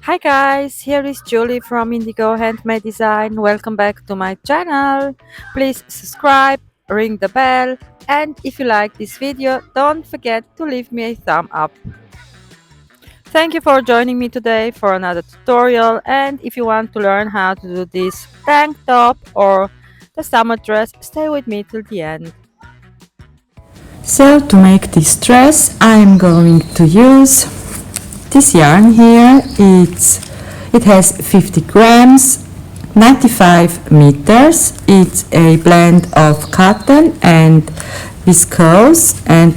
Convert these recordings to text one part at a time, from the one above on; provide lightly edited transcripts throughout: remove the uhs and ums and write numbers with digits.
Hi guys, here is Julie from Indigo Handmade Design. Welcome back to my channel. Please subscribe, ring the bell, and if you like this video, don't forget to leave me a thumb up. Thank you for joining me today for another tutorial, and if you want to learn how to do this tank top or the summer dress, stay with me till the end. So to make this dress I'm going to use this yarn here. It has 50 grams, 95 meters. It's a blend of cotton and viscose, and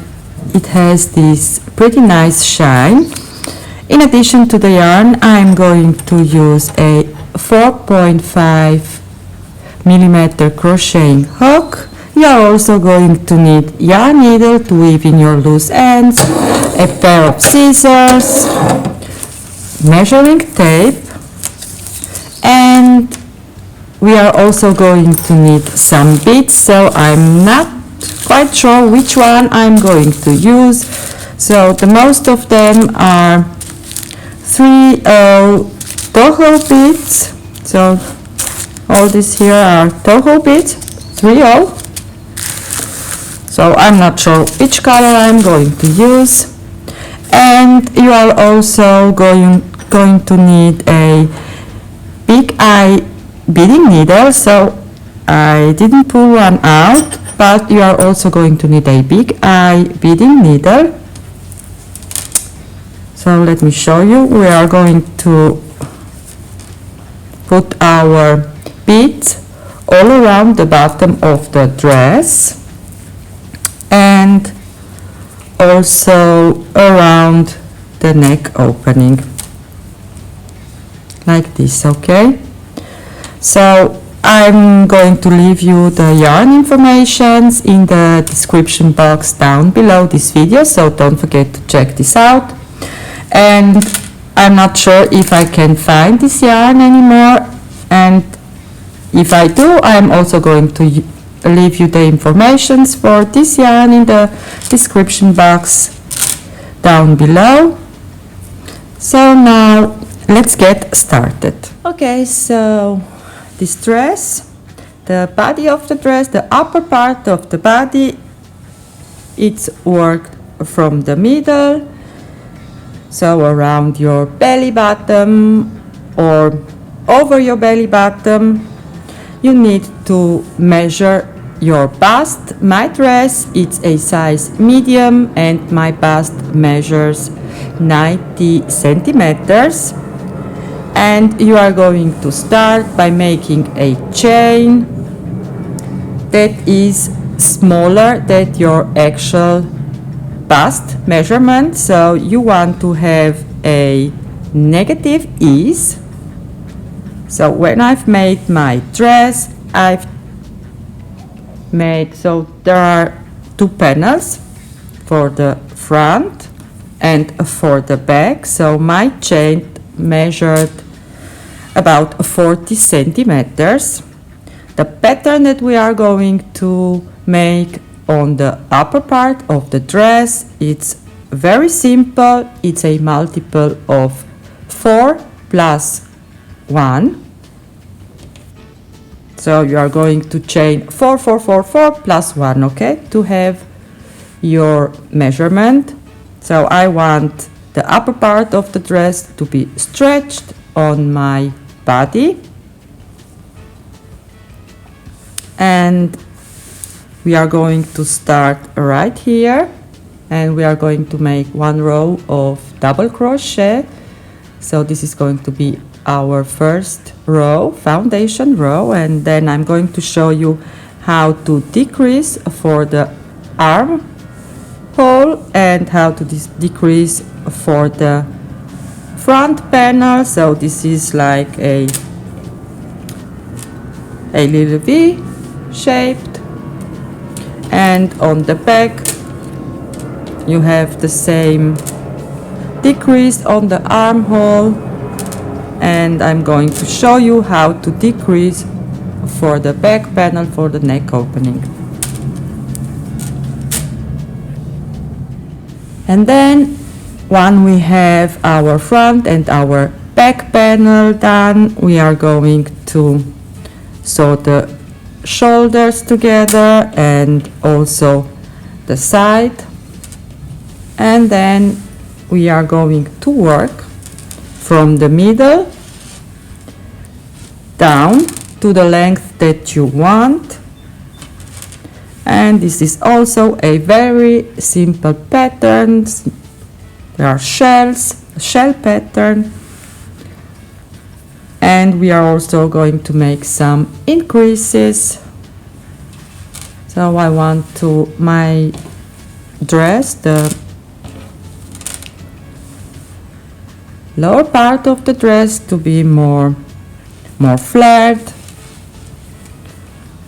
it has this pretty nice shine. In addition to the yarn, I'm going to use a 4.5 millimeter crocheting hook. You are also going to need yarn needle to weave in your loose ends, a pair of scissors, measuring tape, and we are also going to need some beads, so I'm not quite sure which one I'm going to use. So the most of them are 3 Toho beads. So all these here are Toho beads, 3 So I'm not sure which color I'm going to use. And you are also going to need a big eye beading needle. So I didn't pull one out, but you are also going to need a big eye beading needle. So let me show you. We are going to put our beads all around the bottom of the dress and also around the neck opening, like this. Okay, so I'm going to leave you the yarn informations in the description box down below this video, so don't forget to check this out. And I'm not sure if I can find this yarn anymore, and if I do, I'm also going to leave you the informations for this yarn in the description box down below. So now let's get started. Okay, so this dress, the body of the dress, the upper part of the body, it's worked from the middle, so around your belly button or over your belly button. You need to measure your bust. My dress, it's a size medium, and my bust measures 90 centimeters. And you are going to start by making a chain that is smaller than your actual bust measurement. So you want to have a negative ease. So when I've made my dress, so there are 2 panels for the front and for the back. So my chain measured about 40 centimeters. The pattern that we are going to make on the upper part of the dress, it's very simple. It's a multiple of 4 plus 1. So you are going to chain 4 4 4 4 plus 1, okay, to have your measurement. So I want the upper part of the dress to be stretched on my body, and we are going to start right here, and we are going to make 1 row of double crochet. So this is going to be our first row, foundation row, and then I'm going to show you how to decrease for the armhole and how to decrease for the front panel. So this is like a little V shaped, and on the back you have the same decrease on the armhole, and I'm going to show you how to decrease for the back panel for the neck opening. And then when we have our front and our back panel done, we are going to sew the shoulders together and also the side, and then we are going to work from the middle down to the length that you want. And this is also a very simple pattern. There are shells, a shell pattern, and we are also going to make some increases. So I want to my dress, the lower part of the dress, to be more flared.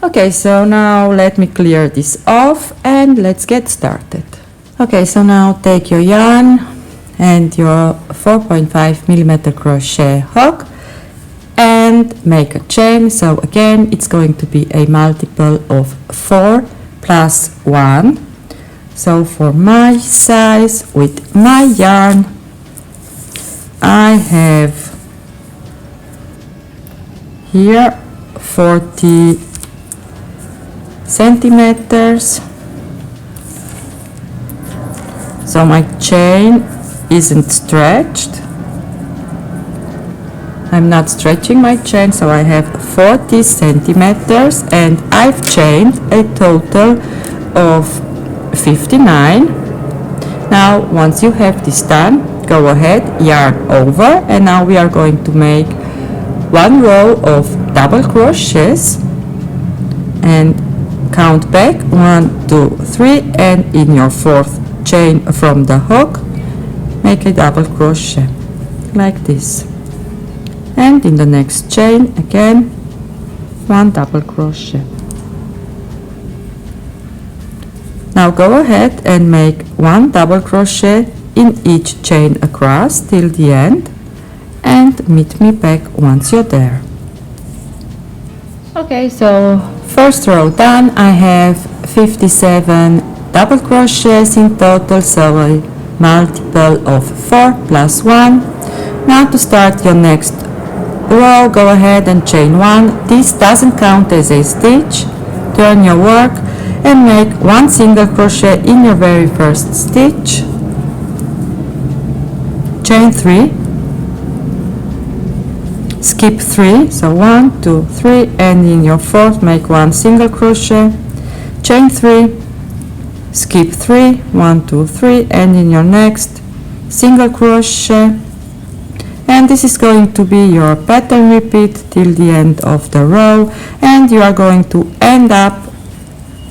Okay, so now let me clear this off and let's get started. Okay, so now take your yarn and your 4.5mm crochet hook and make a chain. So again, it's going to be a multiple of 4 plus 1. So for my size with my yarn, I have here 40 centimeters. So my chain isn't stretched. I'm not stretching my chain, so I have 40 centimeters and I've chained a total of 59. Now once you have this done, go ahead, yarn over, and now we are going to make one row of double crochets and count back 1, 2, 3, and in your fourth chain from the hook make a double crochet like this, and in the next chain again 1 double crochet. Now go ahead and make 1 double crochet in each chain across till the end and meet me back once you're there. Okay, so first row done. I have 57 double crochets in total, so a multiple of 4 plus 1. Now to start your next row, go ahead and chain 1. This doesn't count as a stitch. Turn your work and make 1 single crochet in your very first stitch. Chain 3, skip 3, so 1, 2, 3, and in your fourth make 1 single crochet, chain 3, skip 3, 1, 2, 3, and in your next single crochet. And this is going to be your pattern repeat till the end of the row, and you are going to end up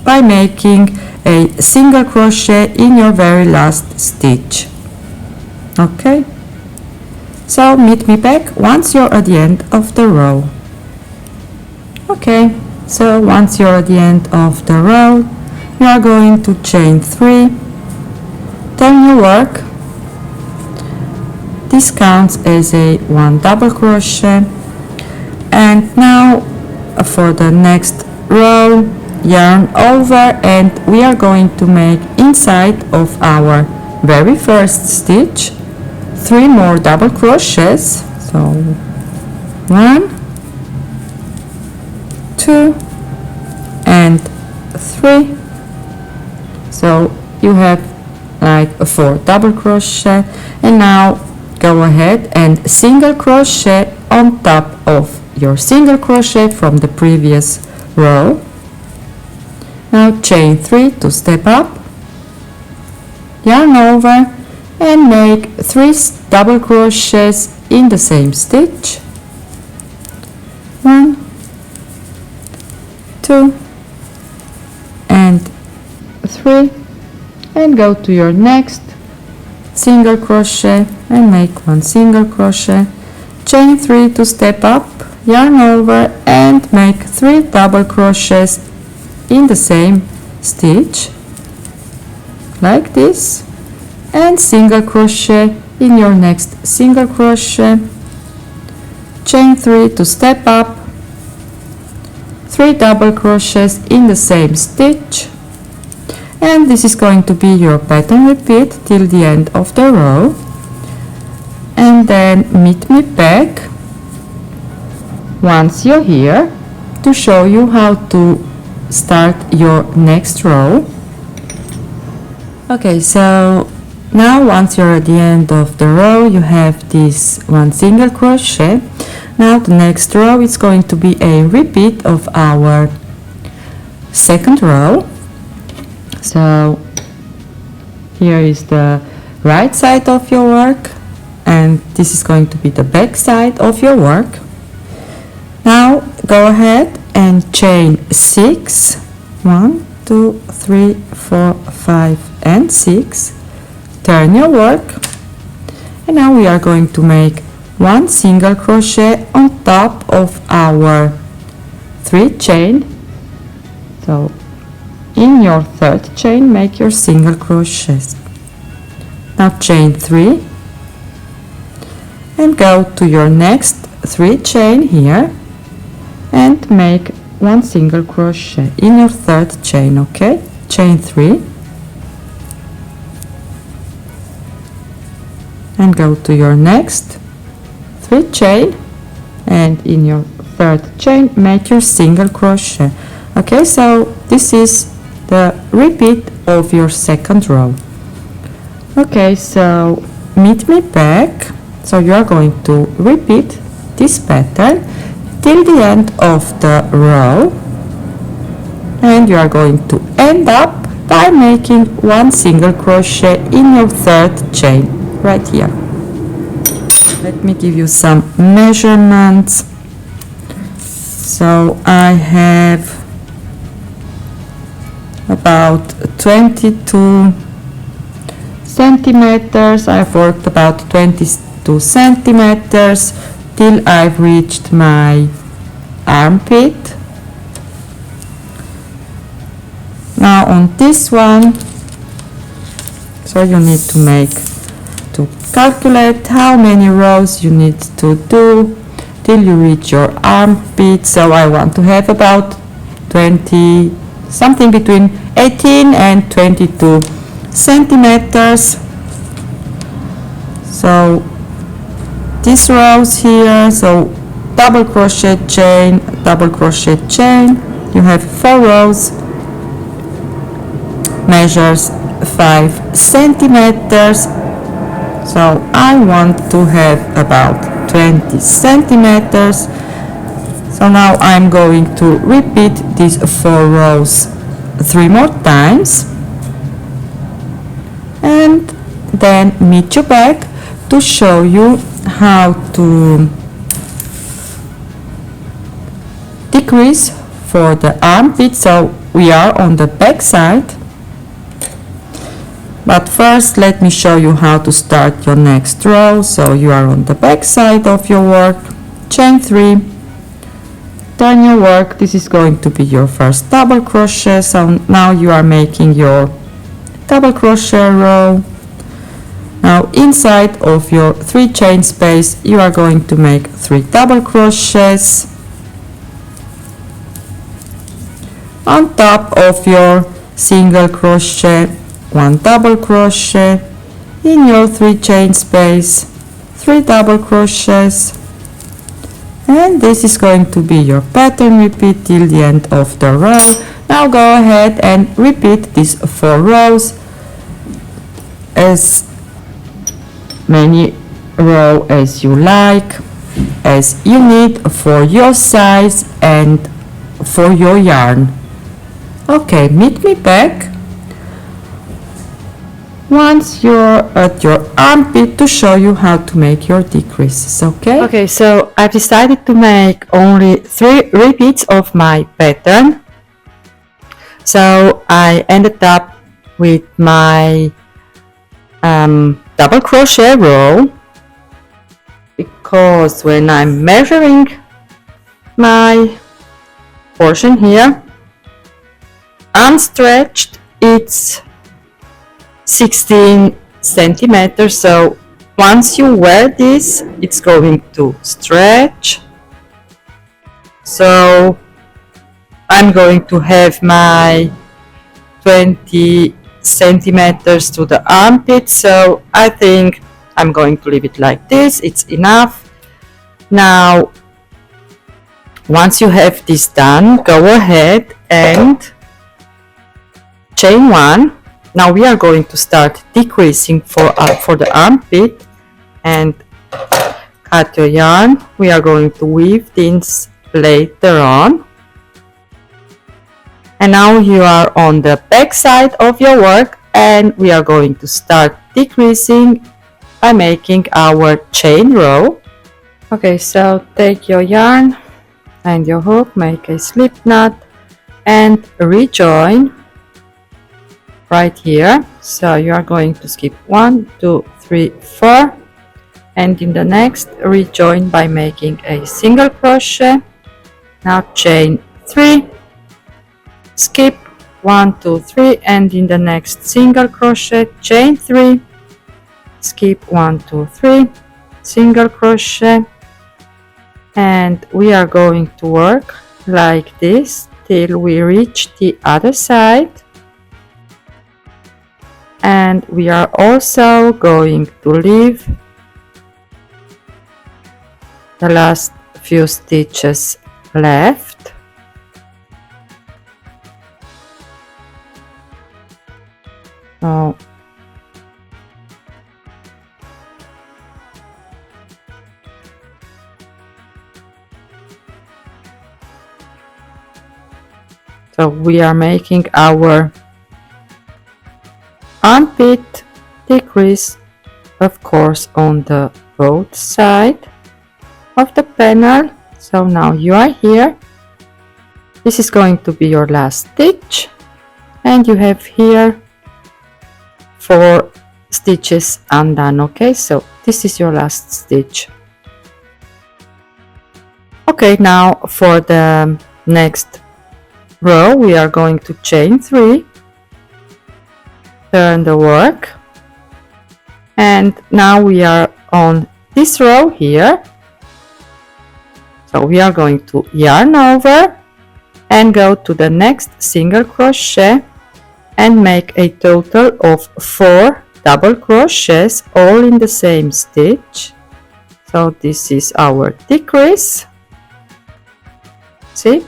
by making a single crochet in your very last stitch. Okay, so meet me back once you're at the end of the row. Okay, so once you're at the end of the row, you are going to chain 3, turn your work. This counts as a 1 double crochet, and now for the next row, yarn over, and we are going to make inside of our very first stitch 3 more double crochets. So 1, 2, and 3. So you have like a 4 double crochet, and now go ahead and single crochet on top of your single crochet from the previous row. Now chain 3 to step up, yarn over, and make 3 double crochets in the same stitch. 1, 2, and 3, and go to your next single crochet and make 1 single crochet, chain 3 to step up, yarn over, and make 3 double crochets in the same stitch like this, and single crochet in your next single crochet, chain 3 to step up, 3 double crochets in the same stitch, and this is going to be your pattern repeat till the end of the row. and then meet me back once you're here to show you how to start your next row. Okay, so now once you're at the end of the row, you have this one single crochet. Now the next row is going to be a repeat of our second row. So here is the right side of your work, and this is going to be the back side of your work. Now go ahead and chain 6, 1, 2, 3, 4, 5 and 6. Turn your work, and now we are going to make one single crochet on top of our 3 chain. So in your third chain make your single crochets. Now chain 3 and go to your next 3 chain here and make one single crochet in your third chain. Okay, chain 3 and go to your next 3 chain, and in your third chain make your single crochet. Okay, so this is the repeat of your second row. Okay, so meet me back. So you are going to repeat this pattern till the end of the row, and you are going to end up by making one single crochet in your third chain right here. Let me give you some measurements. So I have about 22 centimeters. I've worked about 22 centimeters till I've reached my armpit. Now on this one, so you need to calculate how many rows you need to do till you reach your armpit. So I want to have about 20, something between 18 and 22 centimeters. So these rows here, so double crochet chain, double crochet chain, you have 4 rows, measures 5 centimeters. So I want to have about 20 centimeters. So now I'm going to repeat these 4 rows 3 more times, and then meet you back to show you how to decrease for the armpit. So we are on the back side, but first let me show you how to start your next row. So you are on the back side of your work, chain 3, turn your work. This is going to be your first double crochet. So now you are making your double crochet row. Now inside of your 3 chain space you are going to make 3 double crochets on top of your single crochet, 1 double crochet in your 3 chain space, 3 double crochets, and this is going to be your pattern repeat till the end of the row. Now go ahead and repeat these 4 rows, as many rows as you like, as you need for your size and for your yarn. Okay, meet me back once you're at your armpit to show you how to make your decreases. Okay, so I've decided to make only 3 repeats of my pattern. So I ended up with my double crochet row, because when I'm measuring my portion here unstretched, it's 16 centimeters. So once you wear this, it's going to stretch. So I'm going to have my 20 centimeters to the armpit. So I think I'm going to leave it like this. It's enough. Now, once you have this done, go ahead and chain 1. Now we are going to start decreasing for the armpit, and cut your yarn. We are going to weave this later on. And now you are on the back side of your work, and we are going to start decreasing by making our chain row. Okay, so take your yarn and your hook, make a slip knot and rejoin right here. So you are going to skip 1, 2, 3, 4, and in the next rejoin by making a single crochet. Now chain 3, skip 1, 2, 3, and in the next single crochet, chain 3, skip 1, 2, 3, single crochet, and we are going to work like this till we reach the other side. And we are also going to leave the last few stitches left. So we are making our armpit decrease, of course, on the both side of the panel. So now you are here. This is going to be your last stitch, and you have here 4 stitches undone. Okay, so this is your last stitch. Okay, now for the next row we are going to chain 3, turn the work, and now we are on this row here. So we are going to yarn over and go to the next single crochet and make a total of 4 double crochets all in the same stitch. So this is our decrease. See?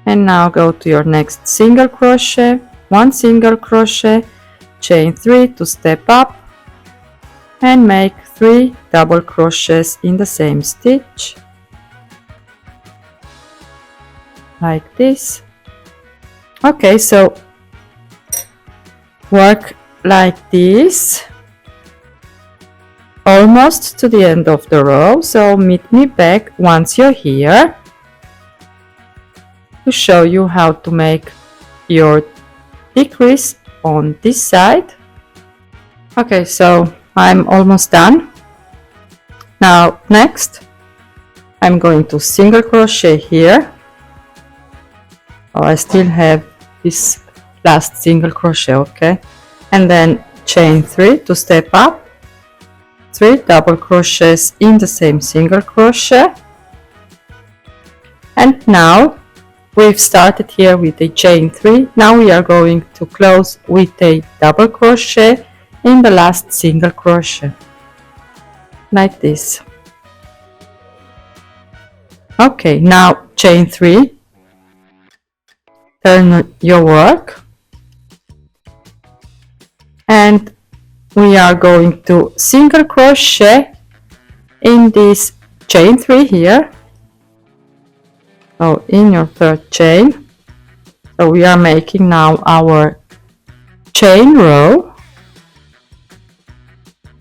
And now go to your next single crochet, 1 single crochet, chain 3 to step up, and make 3 double crochets in the same stitch, like this. Okay, so work like this almost to the end of the row. So meet me back once you're here to show you how to make your decrease on this side. Okay, so I'm almost done. Now next I'm going to single crochet here. Oh, I still have this last single crochet, okay, and then chain 3 to step up, 3 double crochets in the same single crochet, and now we've started here with a chain 3. Now we are going to close with a double crochet in the last single crochet, like this. Okay, now chain 3, turn your work, and we are going to single crochet in this chain 3 here. So in your third chain, so we are making now our chain row,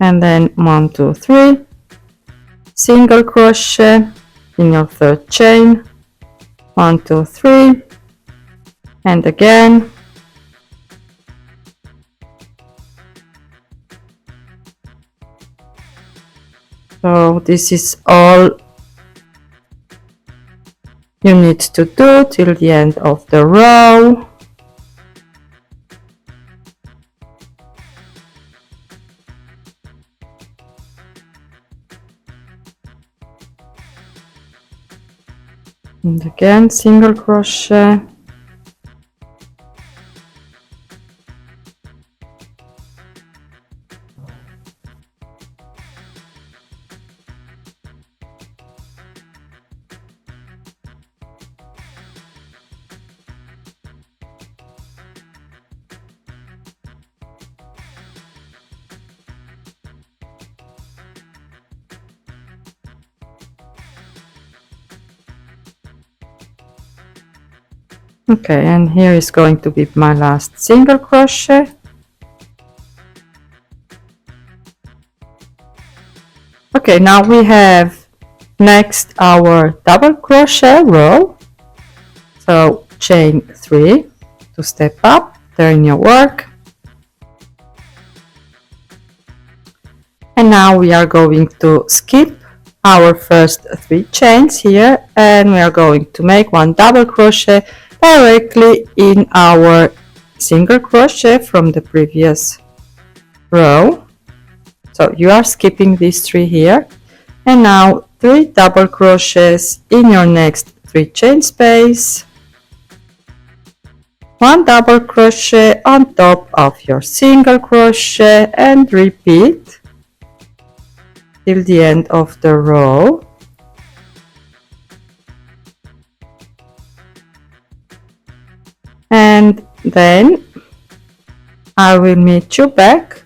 and then 1, 2, 3, single crochet in your third chain, 1, 2, 3, and again, so this is all you need to do till the end of the row. And again, single crochet, Okay, and here is going to be my last single crochet. Okay, now we have next our double crochet row. So chain 3 to step up, turn your work. And now we are going to skip our first 3 chains here, and we are going to make 1 double crochet directly in our single crochet from the previous row. So you are skipping these 3 here, and now 3 double crochets in your next 3 chain space, 1 double crochet on top of your single crochet, and repeat till the end of the row. And then I will meet you back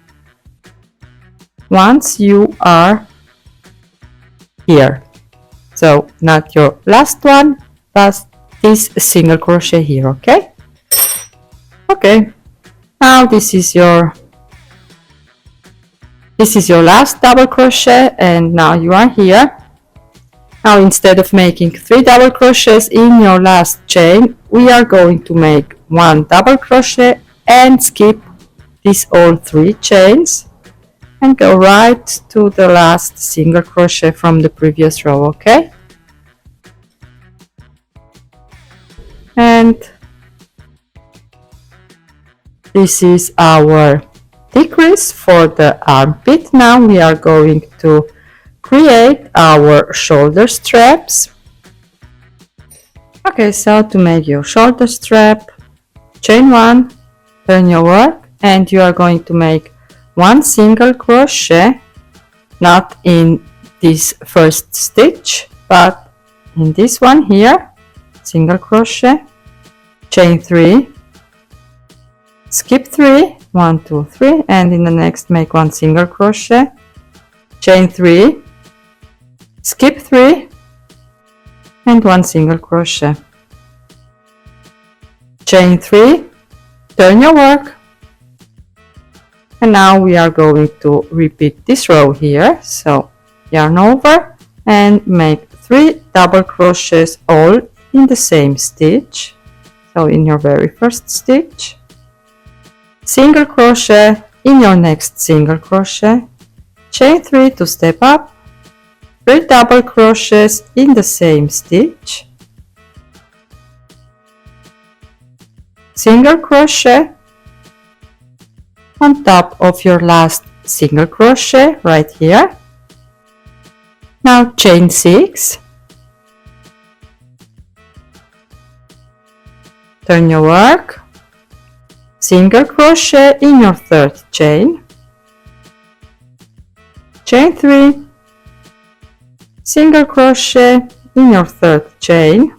once you are here. So not your last one, but this single crochet here, okay? Okay, now this is your last double crochet, and now you are here. Now instead of making 3 double crochets in your last chain, we are going to make 1 double crochet and skip these all 3 chains and go right to the last single crochet from the previous row, okay? And this is our decrease for the armpit. Now we are going to create our shoulder straps. Okay, so to make your shoulder strap, chain 1, turn your work, and you are going to make 1 single crochet, not in this first stitch, but in this one here, single crochet, chain 3, skip 3, 1, 2, 3, and in the next make 1 single crochet, chain 3, skip 3, and 1 single crochet, chain 3, turn your work, and now we are going to repeat this row here. So yarn over and make 3 double crochets all in the same stitch. So in your very first stitch, single crochet in your next single crochet, chain 3 to step up, 3 double crochets in the same stitch, single crochet on top of your last single crochet right here. Now chain 6, turn your work, single crochet in your third chain, chain 3, single crochet in your third chain,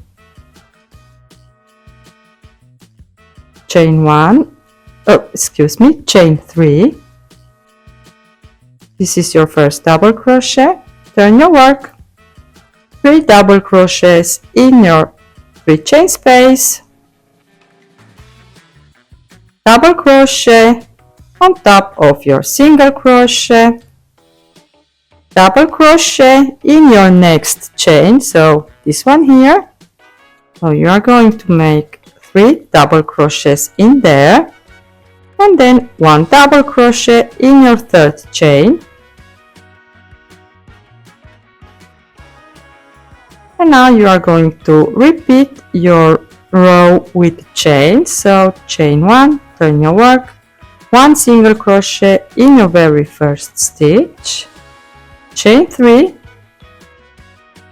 chain 1, chain 3, this is your first double crochet, turn your work, 3 double crochets in your 3 chain space, double crochet on top of your single crochet, double crochet in your next chain, so this one here. So you are going to make 3 double crochets in there, and then 1 double crochet in your third chain, and now you are going to repeat your row with chains. So chain 1, turn your work, 1 single crochet in your very first stitch, chain 3,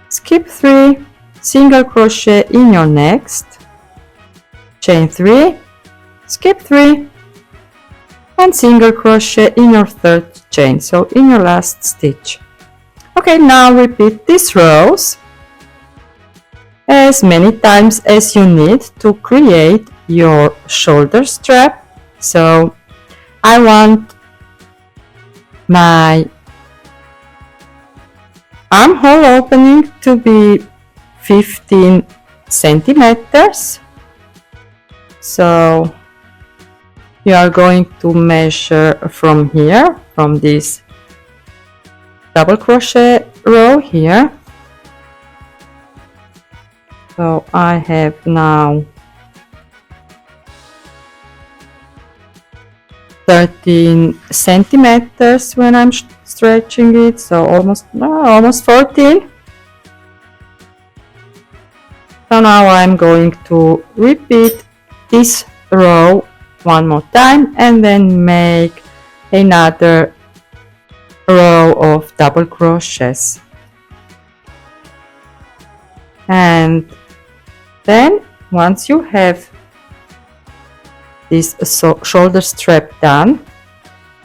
skip 3, single crochet in your next, chain 3, skip 3, and single crochet in your third chain, so in your last stitch. Okay, now repeat these rows as many times as you need to create your shoulder strap. So I want my armhole opening to be 15 centimeters. So you are going to measure from here, from this double crochet row here. So I have now 13 centimeters when I'm stretching it, so almost 14. So now I'm going to repeat this row one more time and then make another row of double crochets. And then once you have this shoulder strap done,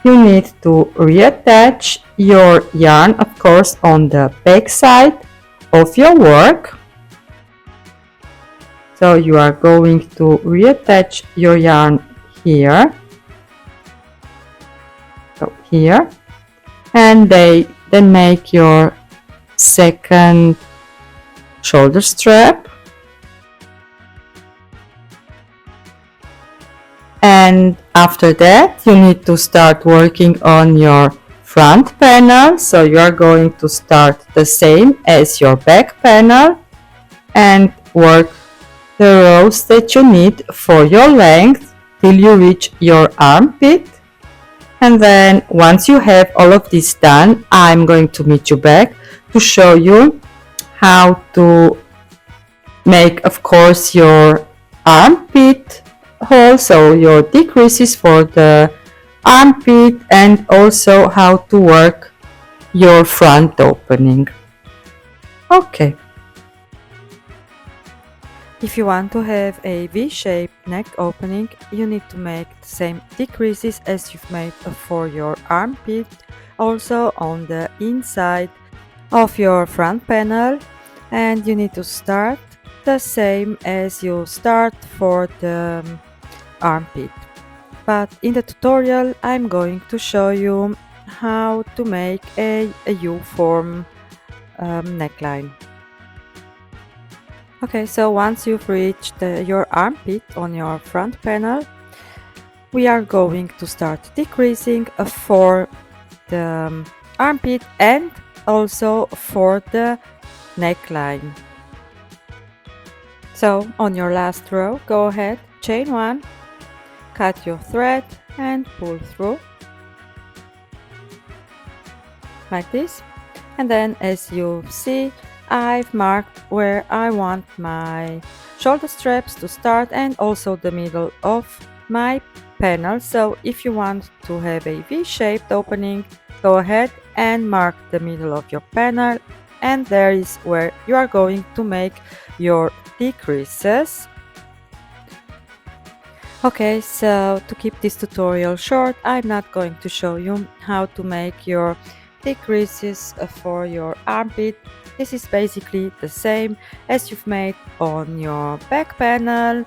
you need to reattach your yarn, of course, on the back side of your work. So you are going to reattach your yarn here, so here, and then make your second shoulder strap. And after that, you need to start working on your front panel. So you are going to start the same as your back panel and work the rows that you need for your length till you reach your armpit. And then once you have all of this done, I'm going to meet you back to show you how to make, of course, your armpit hole, so your decreases for the armpit, and also how to work your front opening. Okay. If you want to have a V-shaped neck opening, you need to make the same decreases as you've made for your armpit, also on the inside of your front panel, and you need to start the same as you start for the armpit. But in the tutorial I'm going to show you how to make a U-form neckline. Okay, so once you've reached your armpit on your front panel, we are going to start decreasing for the armpit and also for the neckline. So on your last row, go ahead, chain 1, cut your thread and pull through like this. And then as you see, I've marked where I want my shoulder straps to start and also the middle of my panel. So if you want to have a V-shaped opening, go ahead and mark the middle of your panel, and there is where you are going to make your decreases. Okay, so to keep this tutorial short, I'm not going to show you how to make your decreases for your armpit. This is basically the same as you've made on your back panel.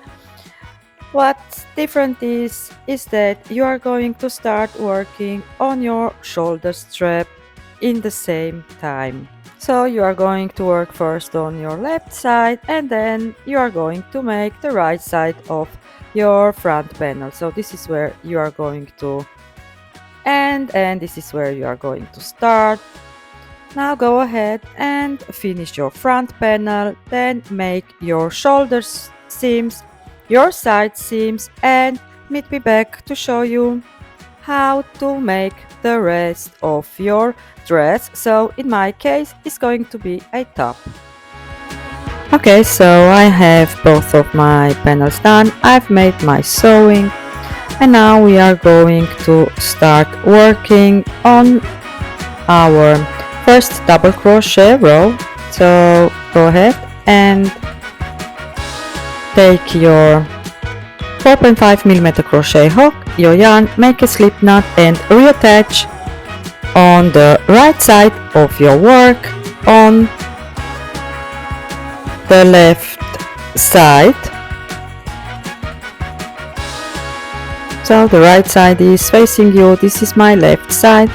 What's different is that you are going to start working on your shoulder strap in the same time. So you are going to work first on your left side and then you are going to make the right side of your front panel. So this is where you are going to end and this is where you are going to start. Now go ahead and finish your front panel, then make your shoulder seams, your side seams, and meet me back to show you how to make the rest of your dress. So in my case, it's going to be a top. Okay, so I have both of my panels done. I've made my sewing and now we are going to start working on our first double crochet row. So go ahead and take your 4.5mm crochet hook, your yarn, make a slip knot and reattach on the right side of your work on the left side. So the right side is facing you, this is my left side.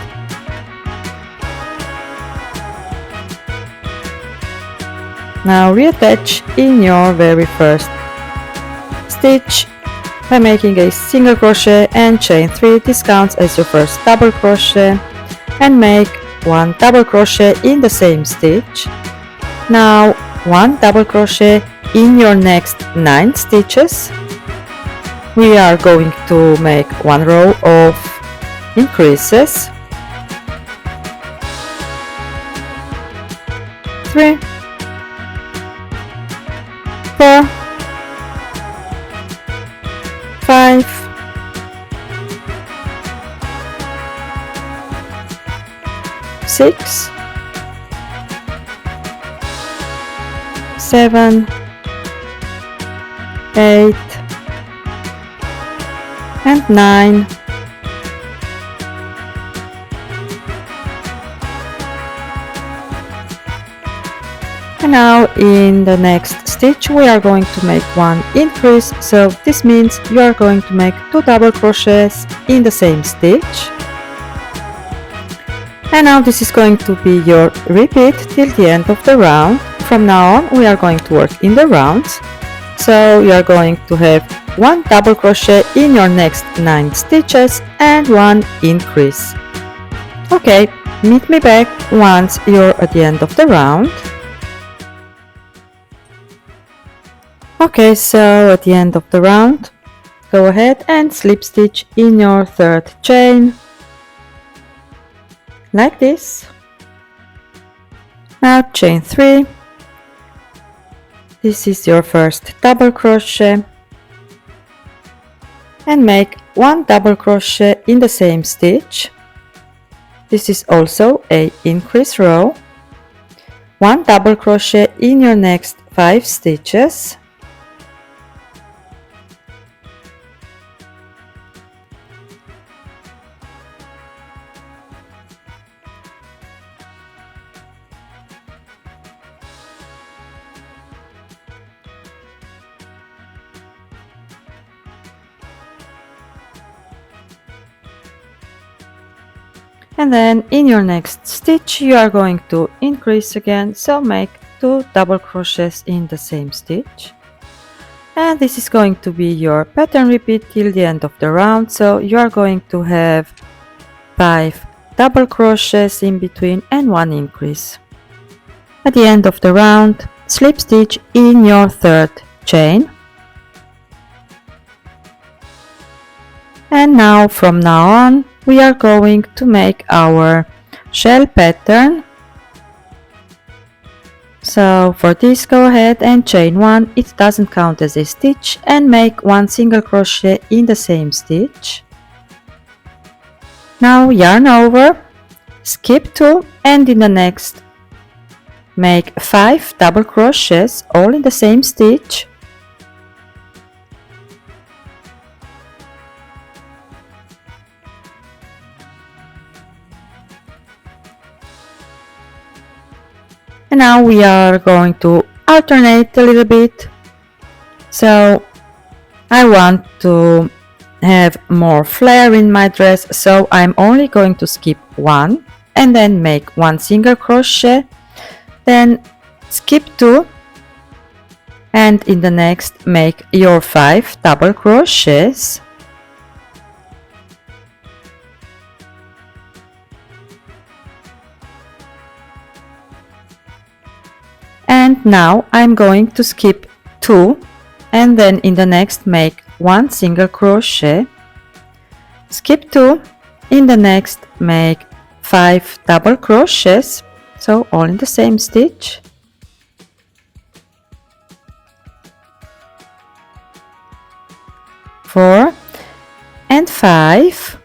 Now reattach in your very first stitch by making a single crochet and chain 3. This counts as your first double crochet, and make 1 double crochet in the same stitch. Now 1 double crochet in your next 9 stitches. We are going to make 1 row of increases. 3, 4, 5, 6, 7, 8, and 9. And now in the next stitch we are going to make 1 increase, so this means you are going to make 2 double crochets in the same stitch. And now this is going to be your repeat till the end of the round. From now on we are going to work in the rounds, so you are going to have 1 double crochet in your next 9 stitches and 1 increase. Okay, meet me back once you're at the end of the round. Okay, so at the end of the round, go ahead and slip stitch in your 3rd chain, like this. Now chain 3. This is your first double crochet, and make 1 double crochet in the same stitch. This is also a increase row. 1 double crochet in your next 5 stitches. And then in your next stitch you are going to increase again, so make 2 double crochets in the same stitch. And this is going to be your pattern repeat till the end of the round, so you are going to have 5 double crochets in between and 1 increase. At the end of the round, slip stitch in your 3rd chain. And now from now on we are going to make our shell pattern. So for this, go ahead and chain 1, it doesn't count as a stitch, and make 1 single crochet in the same stitch. Now yarn over, skip 2, and in the next make 5 double crochets all in the same stitch. And now we are going to alternate a little bit. So I want to have more flare in my dress, so I'm only going to skip 1 and then make 1 single crochet, then skip 2, and in the next make your 5 double crochets. And now I'm going to skip 2, and then in the next make 1 single crochet, skip 2, in the next make 5 double crochets, so all in the same stitch. Four and 5,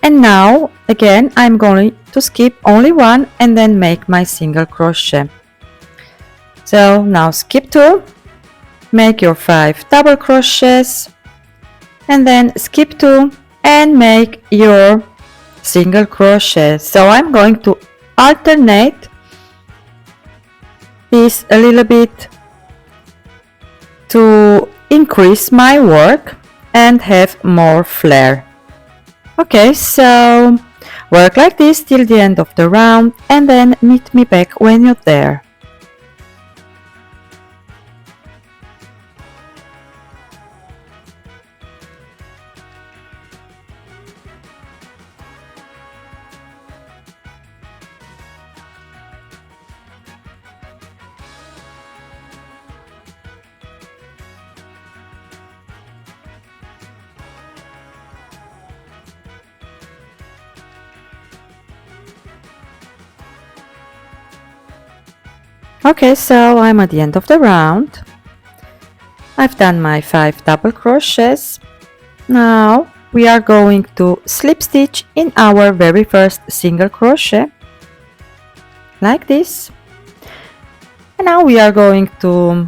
and now again I'm going to skip only 1 and then make my single crochet. So now skip 2, make your 5 double crochets, and then skip 2 and make your single crochet. So I'm going to alternate this a little bit to increase my work and have more flare. Okay, so work like this till the end of the round, and then meet me back when you're there. Okay, so I'm at the end of the round. I've done my 5 double crochets. Now we are going to slip stitch in our very first single crochet, like this. And now we are going to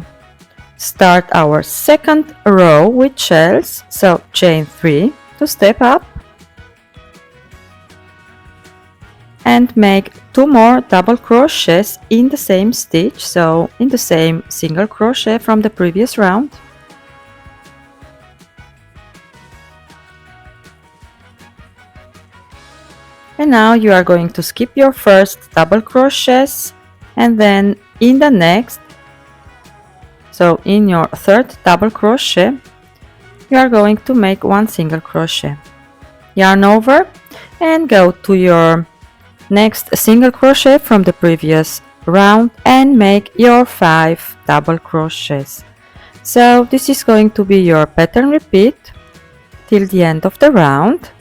start our second row with shells, so chain 3 to step up and make 2 more double crochets in the same stitch, so in the same single crochet from the previous round. And now you are going to skip your first double crochets, and then in the next, so in your third double crochet, you are going to make 1 single crochet. Yarn over and go to your next single crochet from the previous round and make your 5 double crochets. So this is going to be your pattern repeat till the end of the round.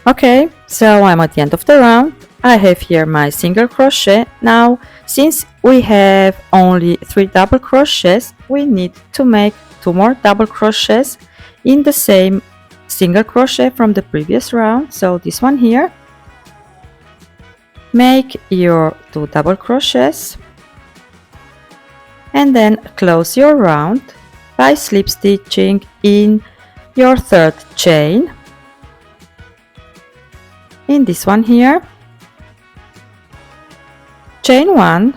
Okay, so I'm at the end of the round. I have here my single crochet. Now, since we have only 3 double crochets, we need to make 2 more double crochets in the same single crochet from the previous round. So this one here. Make your 2 double crochets and then close your round by slip stitching in your third chain. In this one here, chain 1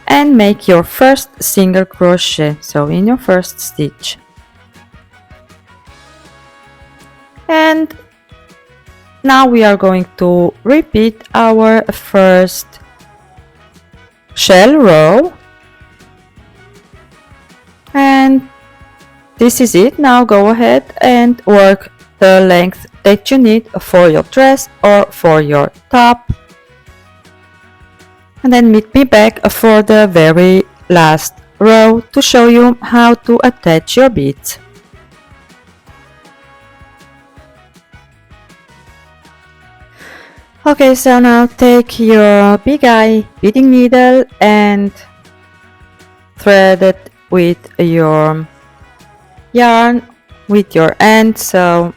and make your first single crochet, so in your first stitch. And now we are going to repeat our first shell row, and this is it. Now go ahead and work the length that you need for your dress or for your top, and then meet me back for the very last row to show you how to attach your beads. Okay, so now take your big eye beading needle and thread it with your yarn with your end, so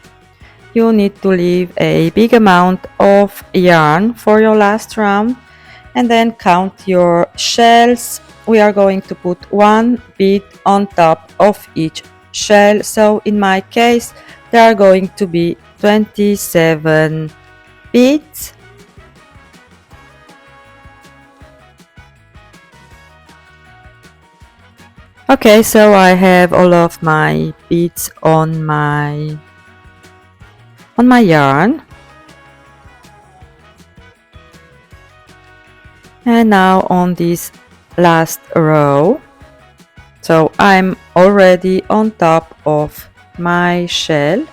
you need to leave a big amount of yarn for your last round, and then count your shells. We are going to put 1 bead on top of each shell, so in my case there are going to be 27 beads. Okay, so I have all of my beads on my yarn, and now on this last row, so I'm already on top of my shell.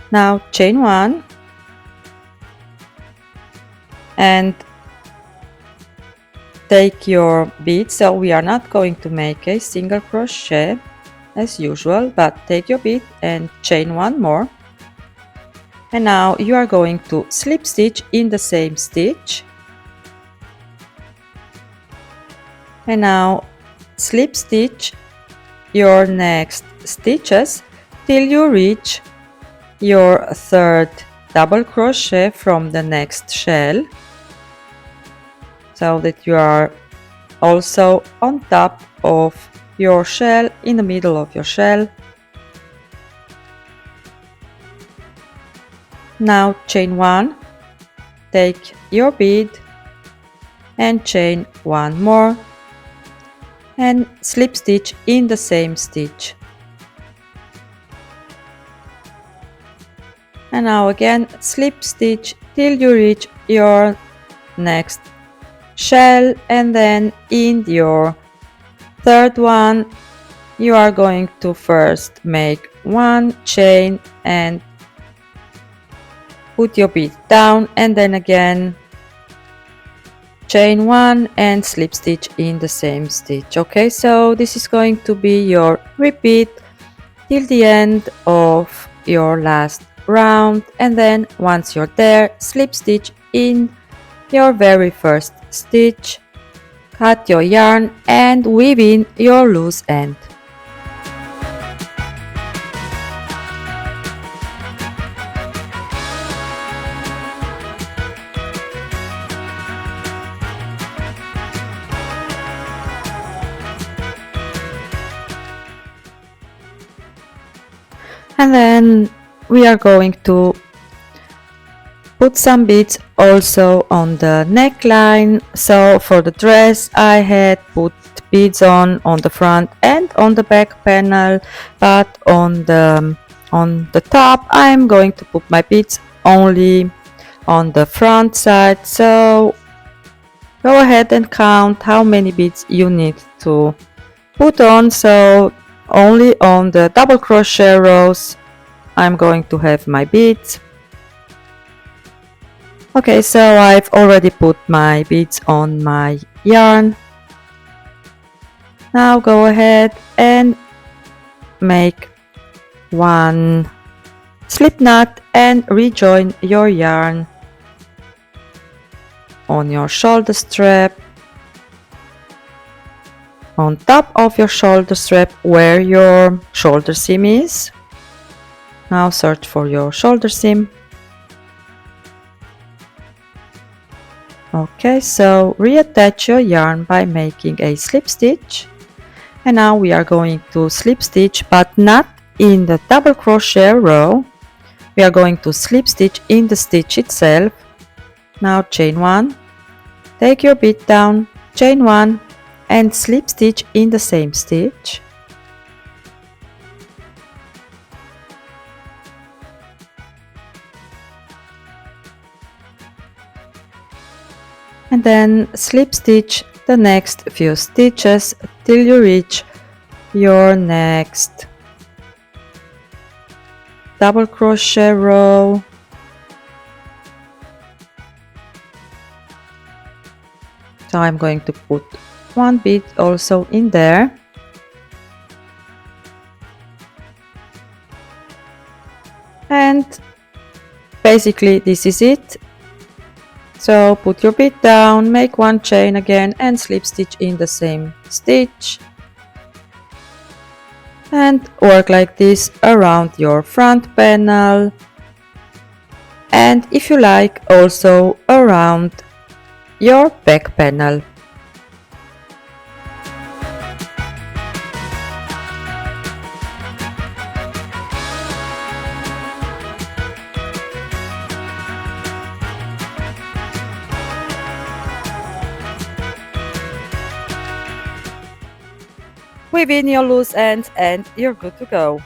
Now chain 1 and take your bead, so we are not going to make a single crochet as usual, but take your bead and chain 1 more, and now you are going to slip stitch in the same stitch, and now slip stitch your next stitches till you reach your third double crochet from the next shell, so that you are also on top of your shell, in the middle of your shell. Now chain 1, take your bead and chain 1 more and slip stitch in the same stitch. And now again slip stitch till you reach your next shell, and then in your third one you are going to first make one chain and put your bead down, and then again chain one and slip stitch in the same stitch. Okay, so this is going to be your repeat till the end of your last round, and then once you're there, slip stitch in your very first stitch, cut your yarn and weave in your loose end. And then we are going to put some beads also on the neckline. So for the dress I had put beads on the front and on the back panel, but on the top I'm going to put my beads only on the front side. So go ahead and count how many beads you need to put on. So only on the double crochet rows I'm going to have my beads. Okay, so I've already put my beads on my yarn. Now go ahead and make one slip knot and rejoin your yarn on your shoulder strap, on top of your shoulder strap where your shoulder seam is. Now search for your shoulder seam. Okay, so reattach your yarn by making a slip stitch, and now we are going to slip stitch, but not in the double crochet row. We are going to slip stitch in the stitch itself. Now chain one, take your bead down, chain one and slip stitch in the same stitch. And then slip stitch the next few stitches till you reach your next double crochet row. So I'm going to put one bead also in there. And basically this is it. So put your bead down, make one chain again and slip stitch in the same stitch, and work like this around your front panel, and if you like also around your back panel. Weave in your loose ends and you're good to go.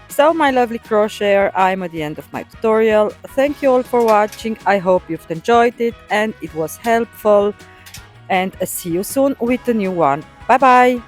So my lovely crocheter, I'm at the end of my tutorial. Thank you all for watching. I hope you've enjoyed it and it was helpful, and see you soon with a new one. Bye bye!